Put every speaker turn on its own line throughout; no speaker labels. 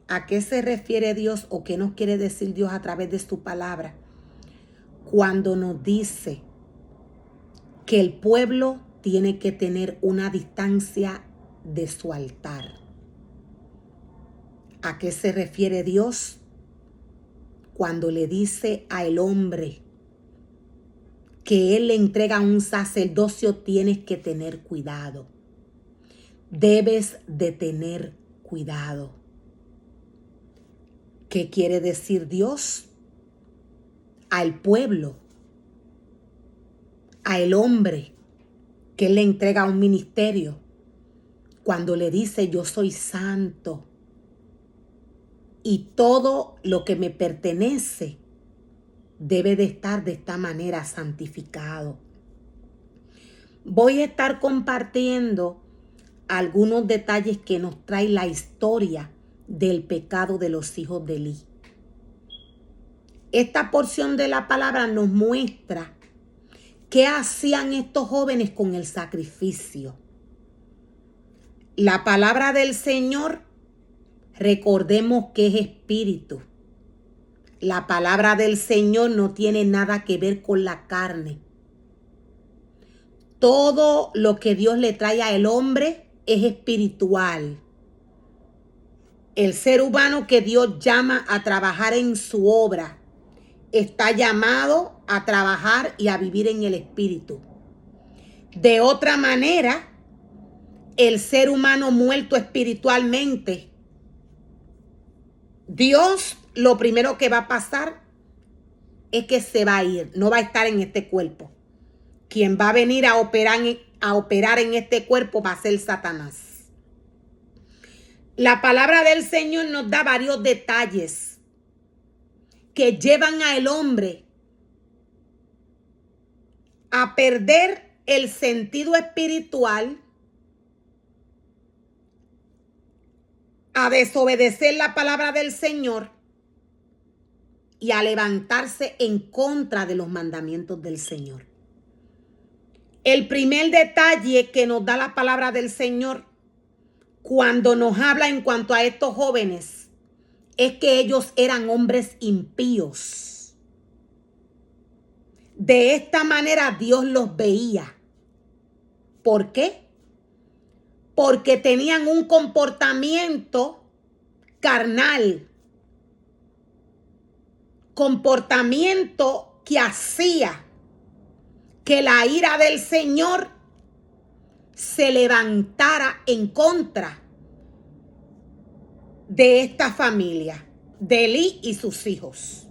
¿A qué se refiere Dios o qué nos quiere decir Dios a través de su palabra? Cuando nos dice que el pueblo tiene que tener una distancia de su altar. ¿A qué se refiere Dios? Cuando le dice al hombre que Él le entrega un sacerdocio, tienes que tener cuidado. Debes de tener cuidado. ¿Qué quiere decir Dios? Al pueblo, al hombre que Él le entrega un ministerio, cuando le dice yo soy santo y todo lo que me pertenece debe de estar de esta manera santificado. Voy a estar compartiendo algunos detalles que nos trae la historia del pecado de los hijos de Elí. Esta porción de la palabra nos muestra qué hacían estos jóvenes con el sacrificio. La palabra del Señor, recordemos que es espíritu. La palabra del Señor no tiene nada que ver con la carne. Todo lo que Dios le trae al hombre es espiritual. El ser humano que Dios llama a trabajar en su obra está llamado a trabajar y a vivir en el espíritu. De otra manera, el ser humano muerto espiritualmente, Dios lo primero que va a pasar es que se va a ir, no va a estar en este cuerpo. Quien va a venir a operar en este cuerpo va a ser Satanás. La palabra del Señor nos da varios detalles que llevan al hombre a perder el sentido espiritual, a desobedecer la palabra del Señor y a levantarse en contra de los mandamientos del Señor. El primer detalle que nos da la palabra del Señor cuando nos habla en cuanto a estos jóvenes es que ellos eran hombres impíos. De esta manera Dios los veía. ¿Por qué? Porque tenían un comportamiento carnal, comportamiento que hacía que la ira del Señor se levantara en contra de esta familia, de Elí y sus hijos.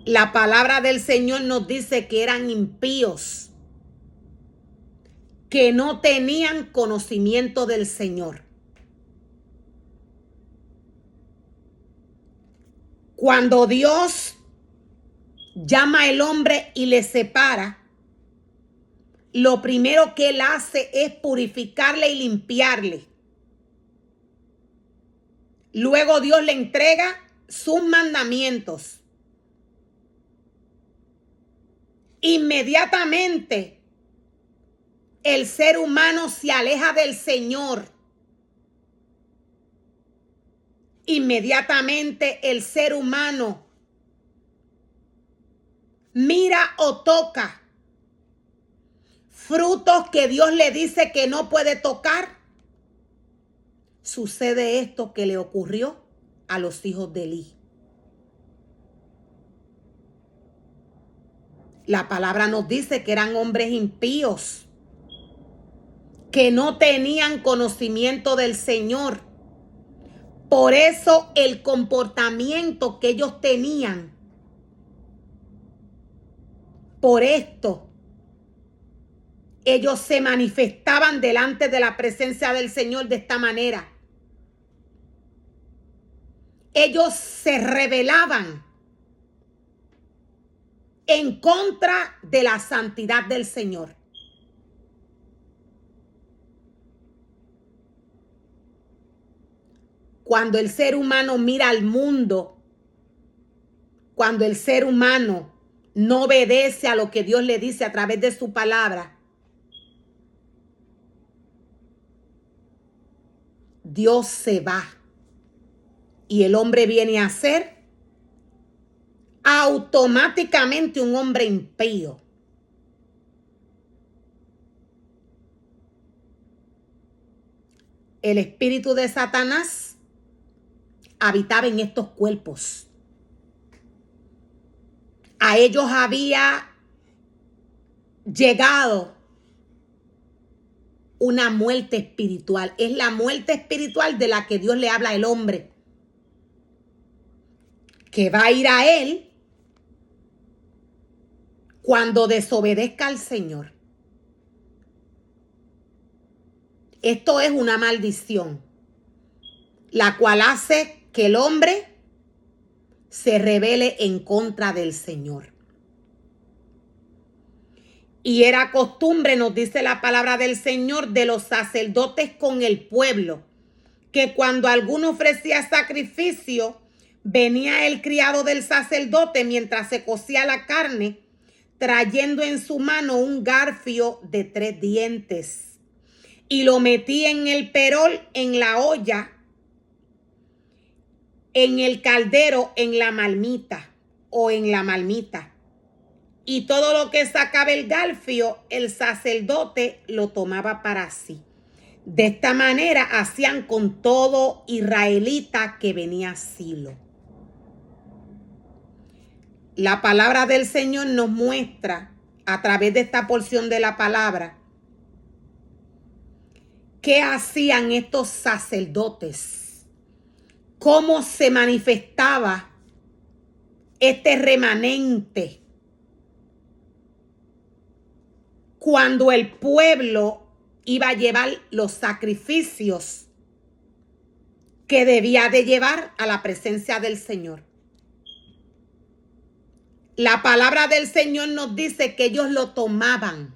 La palabra del Señor nos dice que eran impíos, que no tenían conocimiento del Señor. Cuando Dios llama al hombre y le separa, lo primero que Él hace es purificarle y limpiarle. Luego Dios le entrega sus mandamientos. Inmediatamente el ser humano se aleja del Señor. Inmediatamente el ser humano mira o toca frutos que Dios le dice que no puede tocar. Sucede esto que le ocurrió a los hijos de Elí. La palabra nos dice que eran hombres impíos, que no tenían conocimiento del Señor. Por eso el comportamiento que ellos tenían, por esto, ellos se manifestaban delante de la presencia del Señor de esta manera. Ellos se rebelaban en contra de la santidad del Señor. Cuando el ser humano mira al mundo, cuando el ser humano no obedece a lo que Dios le dice a través de su palabra, Dios se va y el hombre viene a ser automáticamente un hombre impío. El espíritu de Satanás habitaba en estos cuerpos. A ellos había llegado una muerte espiritual. Es la muerte espiritual de la que Dios le habla al hombre, que va a ir a él cuando desobedezca al Señor. Esto es una maldición, la cual hace que el hombre se rebele en contra del Señor. Y era costumbre, nos dice la palabra del Señor, de los sacerdotes con el pueblo, que cuando alguno ofrecía sacrificio, venía el criado del sacerdote mientras se cocía la carne, trayendo en su mano un garfio de 3 dientes, y lo metía en el perol, en la olla, en el caldero, en la marmita o en la marmita. Y todo lo que sacaba el garfio, el sacerdote lo tomaba para sí. De esta manera hacían con todo israelita que venía a Silo. La palabra del Señor nos muestra a través de esta porción de la palabra qué hacían estos sacerdotes, cómo se manifestaba este remanente cuando el pueblo iba a llevar los sacrificios que debía de llevar a la presencia del Señor. La palabra del Señor nos dice que ellos lo tomaban.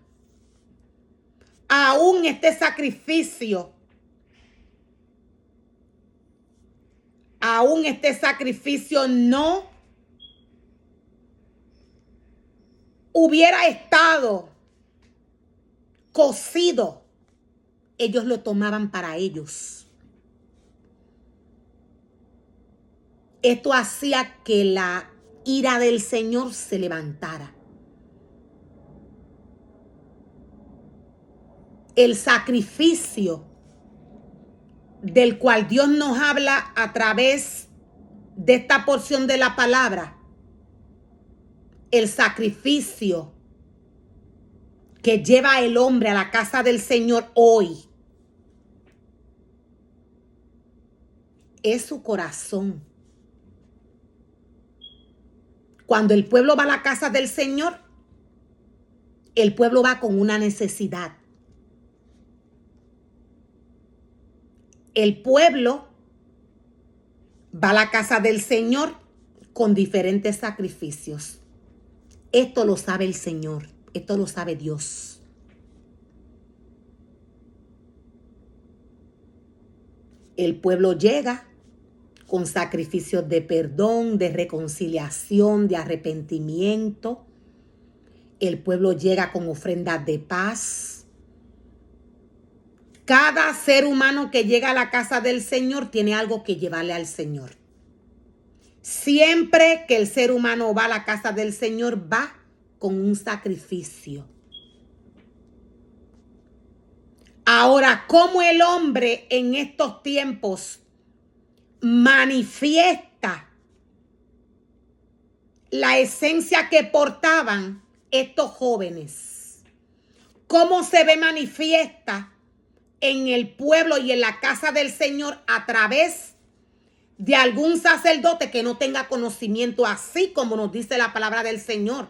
Aún este sacrificio no hubiera estado cocido, ellos lo tomaban para ellos. Esto hacía que la ira del Señor se levantara. El sacrificio del cual Dios nos habla a través de esta porción de la palabra, el sacrificio que lleva el hombre a la casa del Señor hoy, es su corazón. Cuando el pueblo va a la casa del Señor, el pueblo va con una necesidad. El pueblo va a la casa del Señor con diferentes sacrificios. Esto lo sabe el Señor, esto lo sabe Dios. El pueblo llega con sacrificios de perdón, de reconciliación, de arrepentimiento. El pueblo llega con ofrendas de paz. Cada ser humano que llega a la casa del Señor tiene algo que llevarle al Señor. Siempre que el ser humano va a la casa del Señor, va con un sacrificio. Ahora, ¿cómo el hombre en estos tiempos manifiesta la esencia que portaban estos jóvenes? ¿Cómo se ve manifiesta en el pueblo y en la casa del Señor a través de algún sacerdote que no tenga conocimiento, así como nos dice la palabra del Señor?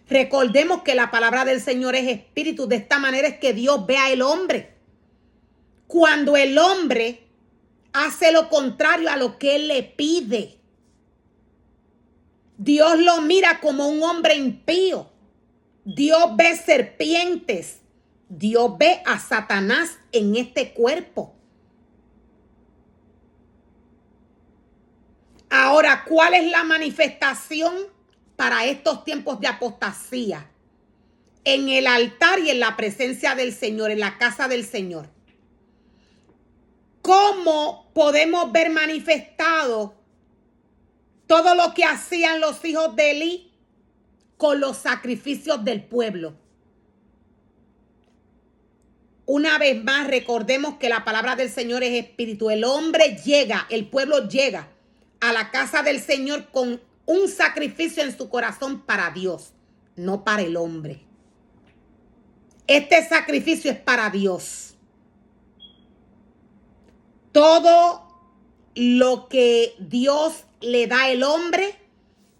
Recordemos que la palabra del Señor es espíritu. De esta manera es que Dios ve al hombre. Cuando el hombre hace lo contrario a lo que Él le pide, Dios lo mira como un hombre impío. Dios ve serpientes. Dios ve a Satanás en este cuerpo. Ahora, ¿cuál es la manifestación para estos tiempos de apostasía? En el altar y en la presencia del Señor, en la casa del Señor. ¿Cómo podemos ver manifestado todo lo que hacían los hijos de Elí con los sacrificios del pueblo? Una vez más, recordemos que la palabra del Señor es espíritu. El pueblo llega a la casa del Señor con un sacrificio en su corazón para Dios, no para el hombre. Este sacrificio es para Dios. Todo lo que Dios le da al hombre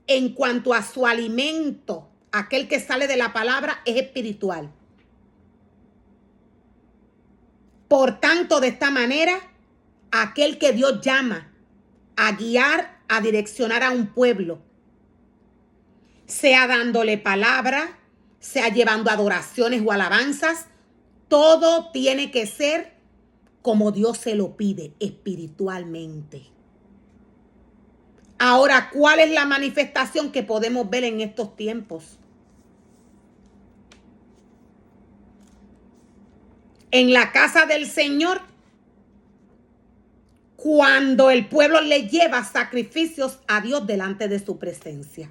en cuanto a su alimento, aquel que sale de la palabra, es espiritual. Por tanto, de esta manera, aquel que Dios llama a guiar, a direccionar a un pueblo, sea dándole palabra, sea llevando adoraciones o alabanzas, todo tiene que ser como Dios se lo pide, espiritualmente. Ahora, ¿cuál es la manifestación que podemos ver en estos tiempos? En la casa del Señor, cuando el pueblo le lleva sacrificios a Dios delante de su presencia.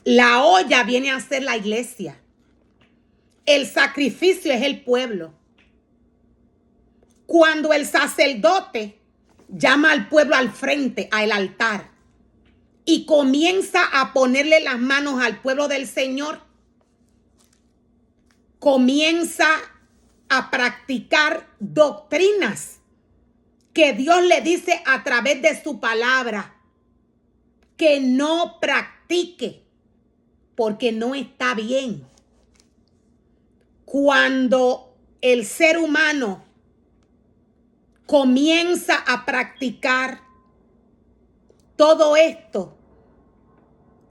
La olla viene a ser la iglesia. El sacrificio es el pueblo. Cuando el sacerdote llama al pueblo al frente, al altar, y comienza a ponerle las manos al pueblo del Señor, comienza a practicar doctrinas que Dios le dice a través de su palabra que no practique, porque no está bien. Cuando el ser humano comienza a practicar todo esto,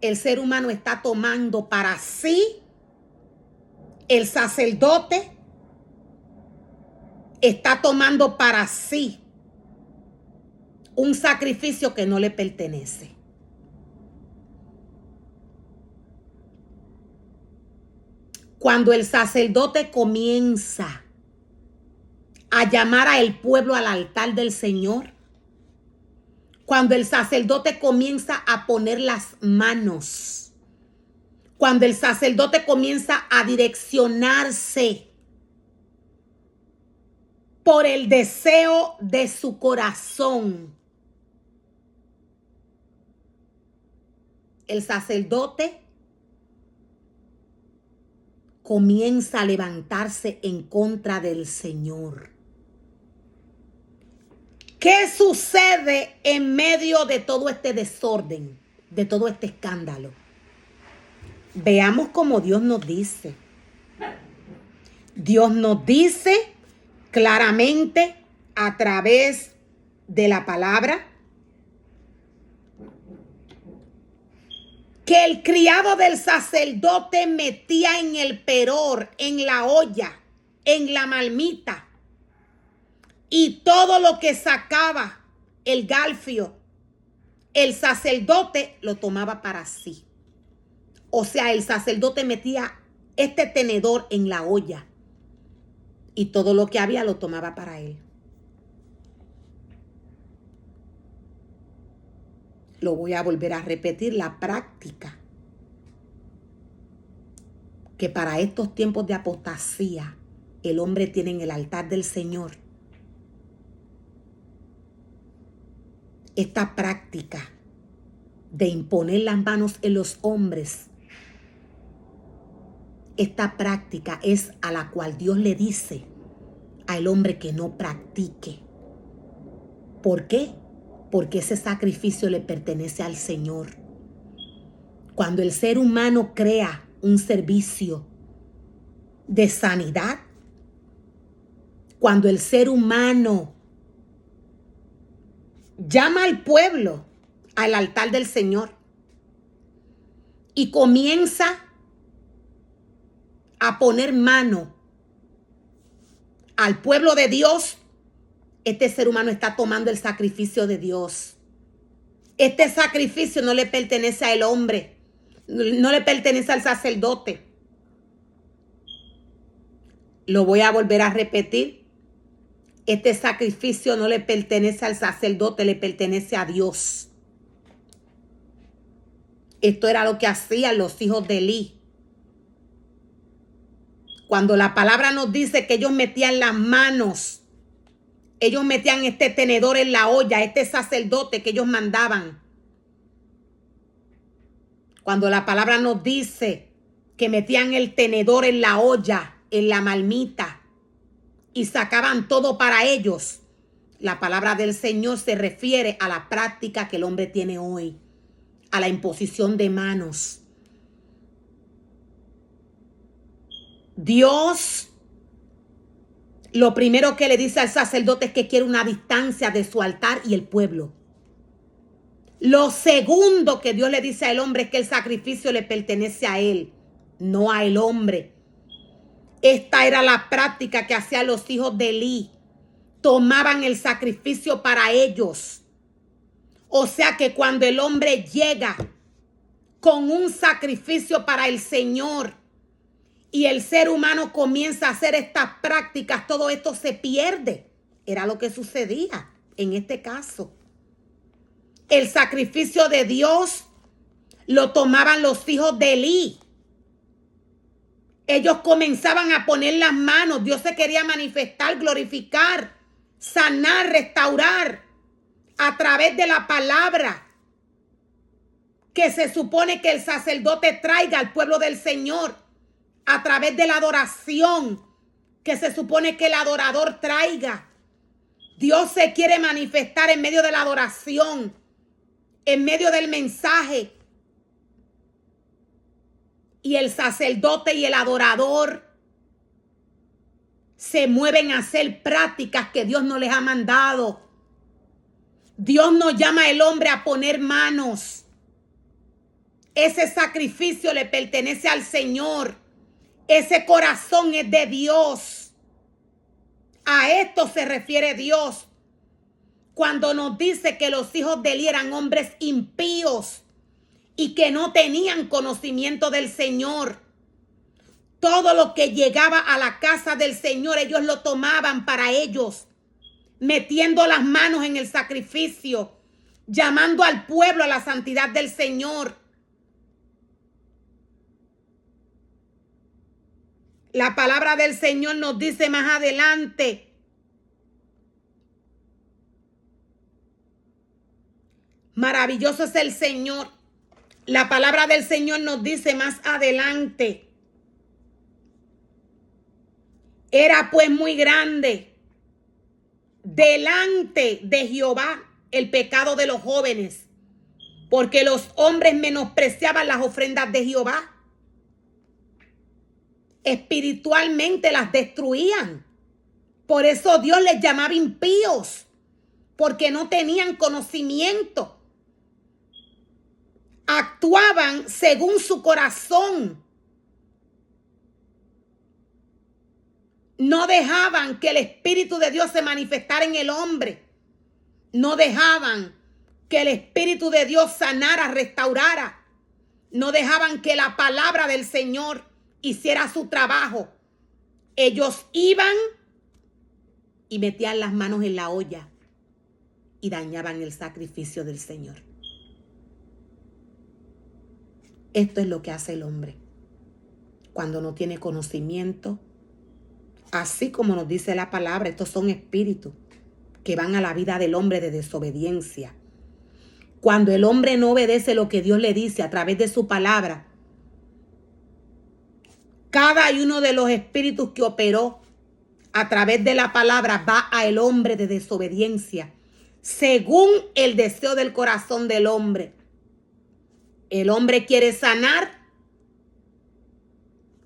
el ser humano está tomando para sí, el sacerdote está tomando para sí un sacrificio que no le pertenece. Cuando el sacerdote comienza a llamar al pueblo al altar del Señor, cuando el sacerdote comienza a poner las manos, cuando el sacerdote comienza a direccionarse por el deseo de su corazón, el sacerdote comienza a levantarse en contra del Señor. ¿Qué sucede en medio de todo este desorden, de todo este escándalo? Veamos cómo Dios nos dice. Dios nos dice claramente a través de la palabra que el criado del sacerdote metía en el peror, en la olla, en la marmita, y todo lo que sacaba el garfio, el sacerdote lo tomaba para sí. O sea, el sacerdote metía este tenedor en la olla y todo lo que había lo tomaba para él. Lo voy a volver a repetir, la práctica que para estos tiempos de apostasía el hombre tiene en el altar del Señor. Esta práctica de imponer las manos en los hombres, esta práctica es a la cual Dios le dice al hombre que no practique. ¿Por qué? Porque ese sacrificio le pertenece al Señor. Cuando el ser humano crea un servicio de sanidad, cuando el ser humano llama al pueblo al altar del Señor y comienza a poner mano al pueblo de Dios, este ser humano está tomando el sacrificio de Dios. Este sacrificio no le pertenece al hombre, no le pertenece al sacerdote. Lo voy a volver a repetir. Este sacrificio no le pertenece al sacerdote, le pertenece a Dios. Esto era lo que hacían los hijos de Elí. Cuando la palabra nos dice que ellos metían las manos, ellos metían este tenedor en la olla, este sacerdote que ellos mandaban. Cuando la palabra nos dice que metían el tenedor en la olla, en la marmita, y sacaban todo para ellos, la palabra del Señor se refiere a la práctica que el hombre tiene hoy, a la imposición de manos. Dios, lo primero que le dice al sacerdote es que quiere una distancia de su altar y el pueblo. Lo segundo que Dios le dice al hombre es que el sacrificio le pertenece a él, no al hombre. Esta era la práctica que hacían los hijos de Elí. Tomaban el sacrificio para ellos. O sea que cuando el hombre llega con un sacrificio para el Señor y el ser humano comienza a hacer estas prácticas, todo esto se pierde. Era lo que sucedía en este caso. El sacrificio de Dios lo tomaban los hijos de Elí. Ellos comenzaban a poner las manos. Dios se quería manifestar, glorificar, sanar, restaurar a través de la palabra que se supone que el sacerdote traiga al pueblo del Señor, a través de la adoración que se supone que el adorador traiga. Dios se quiere manifestar en medio de la adoración, en medio del mensaje. Y el sacerdote y el adorador se mueven a hacer prácticas que Dios no les ha mandado. Dios nos llama al hombre a poner manos. Ese sacrificio le pertenece al Señor. Ese corazón es de Dios. A esto se refiere Dios cuando nos dice que los hijos de Elí eran hombres impíos y que no tenían conocimiento del Señor. Todo lo que llegaba a la casa del Señor, ellos lo tomaban para ellos, metiendo las manos en el sacrificio, llamando al pueblo a la santidad del Señor. La palabra del Señor nos dice más adelante: maravilloso es el Señor. La palabra del Señor nos dice más adelante: era pues muy grande delante de Jehová el pecado de los jóvenes, porque los hombres menospreciaban las ofrendas de Jehová. Espiritualmente las destruían. Por eso Dios les llamaba impíos, porque no tenían conocimiento. Actuaban según su corazón. No dejaban que el Espíritu de Dios se manifestara en el hombre. No dejaban que el Espíritu de Dios sanara, restaurara. No dejaban que la palabra del Señor hiciera su trabajo. Ellos iban y metían las manos en la olla y dañaban el sacrificio del Señor. Esto es lo que hace el hombre cuando no tiene conocimiento. Así como nos dice la palabra, estos son espíritus que van a la vida del hombre de desobediencia. Cuando el hombre no obedece lo que Dios le dice a través de su palabra, cada uno de los espíritus que operó a través de la palabra va al hombre de desobediencia, según el deseo del corazón del hombre. El hombre quiere sanar,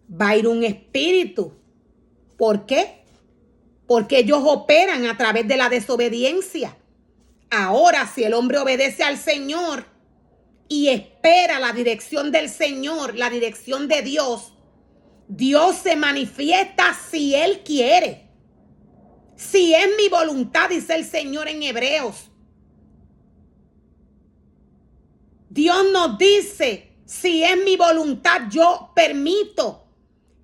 va a ir un espíritu. ¿Por qué? Porque ellos operan a través de la desobediencia. Ahora, si el hombre obedece al Señor y espera la dirección del Señor, la dirección de Dios, Dios se manifiesta si Él quiere. Si es mi voluntad, dice el Señor en Hebreos. Dios nos dice, si es mi voluntad, yo permito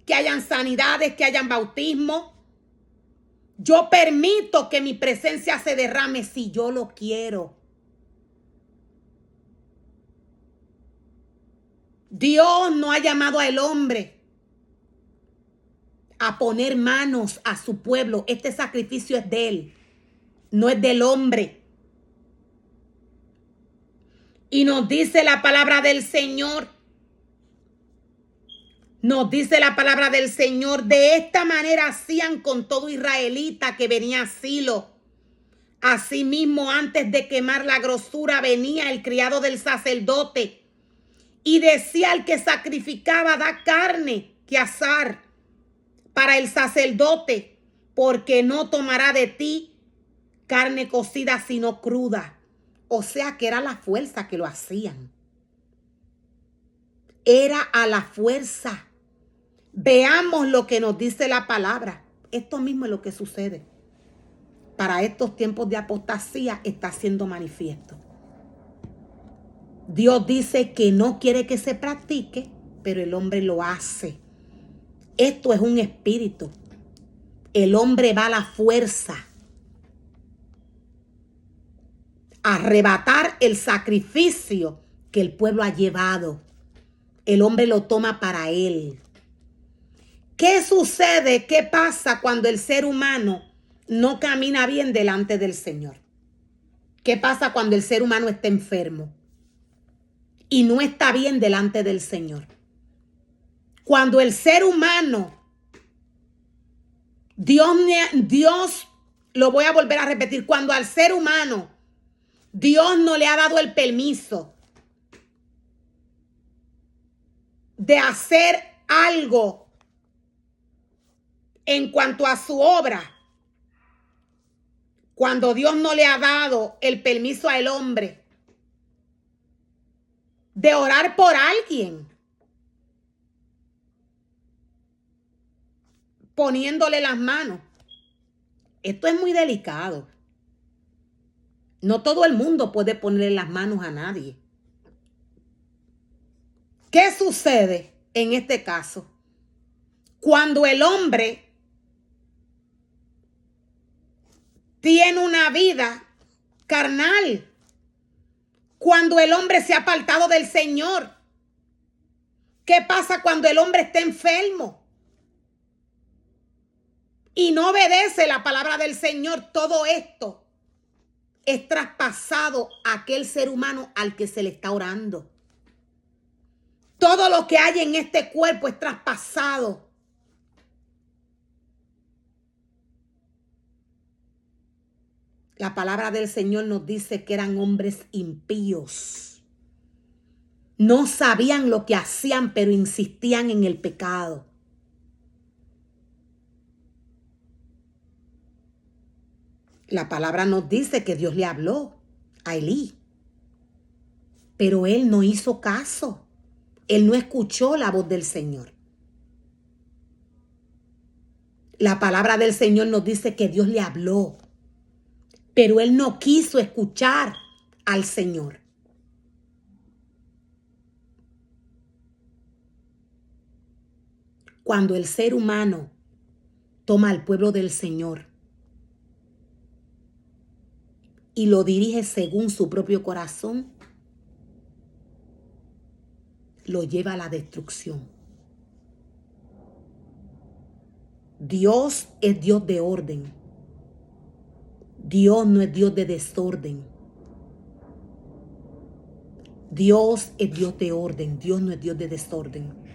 que hayan sanidades, que hayan bautismo. Yo permito que mi presencia se derrame si yo lo quiero. Dios no ha llamado al hombre a poner manos a su pueblo. Este sacrificio es de él, no es del hombre. Y nos dice la palabra del Señor. Nos dice la palabra del Señor. De esta manera hacían con todo israelita que venía a Silo. Asimismo, antes de quemar la grosura, venía el criado del sacerdote y decía al que sacrificaba: da carne que asar para el sacerdote, porque no tomará de ti carne cocida sino cruda. O sea que era la fuerza que lo hacían. Era a la fuerza. Veamos lo que nos dice la palabra. Esto mismo es lo que sucede. Para estos tiempos de apostasía está siendo manifiesto. Dios dice que no quiere que se practique, pero el hombre lo hace. Esto es un espíritu. El hombre va a la fuerza a arrebatar el sacrificio que el pueblo ha llevado. El hombre lo toma para él. ¿Qué sucede? ¿Qué pasa cuando el ser humano no camina bien delante del Señor? ¿Qué pasa cuando el ser humano está enfermo y no está bien delante del Señor? Cuando el ser humano, Dios, lo voy a volver a repetir, cuando al ser humano Dios no le ha dado el permiso de hacer algo en cuanto a su obra, cuando Dios no le ha dado el permiso al hombre de orar por alguien, poniéndole las manos. Esto es muy delicado. No todo el mundo puede ponerle las manos a nadie. ¿Qué sucede en este caso? Cuando el hombre tiene una vida carnal, cuando el hombre se ha apartado del Señor. ¿Qué pasa cuando el hombre está enfermo y no obedece la palabra del Señor? Todo esto es traspasado a aquel ser humano al que se le está orando. Todo lo que hay en este cuerpo es traspasado. La palabra del Señor nos dice que eran hombres impíos. No sabían lo que hacían, pero insistían en el pecado. La palabra nos dice que Dios le habló a Elí, pero él no hizo caso. Él no escuchó la voz del Señor. La palabra del Señor nos dice que Dios le habló, pero él no quiso escuchar al Señor. Cuando el ser humano toma al pueblo del Señor y lo dirige según su propio corazón, lo lleva a la destrucción. Dios es Dios de orden. Dios no es Dios de desorden. Dios es Dios de orden. Dios no es Dios de desorden.